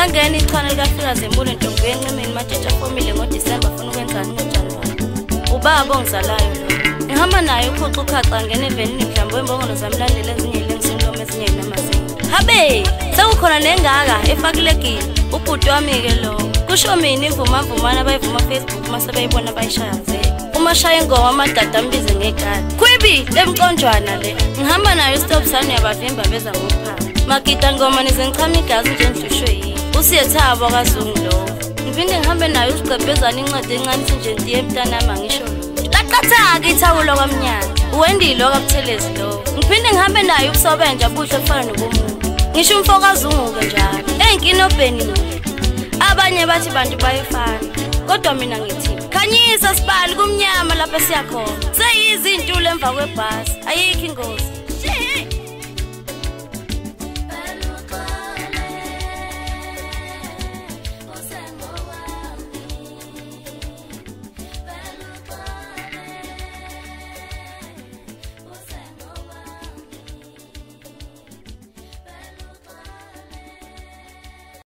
Langena ichana likafika Zembula Ntombi encemeni matshetha formile ngoDisemba funa ukwenzani ngoJanuwari. Ubaba ongizalayo lo. Ngihamba naye ukhuxa ukhaxa ngene evenini mhlawumbe wembongolo zamlandela ezinye lengisinlomo ezinye namazinga. Habe, sekukhona nengaka efakulekile. Ubhuti wami ke lo. Kusho mina ivuma abayivuma Facebook mase bayibona bayishaya nje. Uma shaya ingoma amadada ambize ngegadi. Khwibi lemconjwana le. Ngihamba nayo stop sani yabavimba beza ngophaka. Magida ngoma nizengichama igazi nje ndihlushwe yini. Usiyethabo kaZungu lo. Ngiphinde ngihambe nayo usigqebhezana incwadi encane nje ndiye emntanami angisho lo. Laqatha-ke ithawulo kamnyaka. Uwendilo kaButhelezi lo. Ngiphinde ngihambe nayo ubusobenja buhle efana nobomuntu. Ngisho umfo kaZungu-ke njalo. Ey'nkini obheni. Abanye bathi bantu bayefana. Kodwa mina ngithi khanyisa sibali kumnyama lapha siyakhona. Seyizintulo emva kwebhasi. Ayikho ingozi.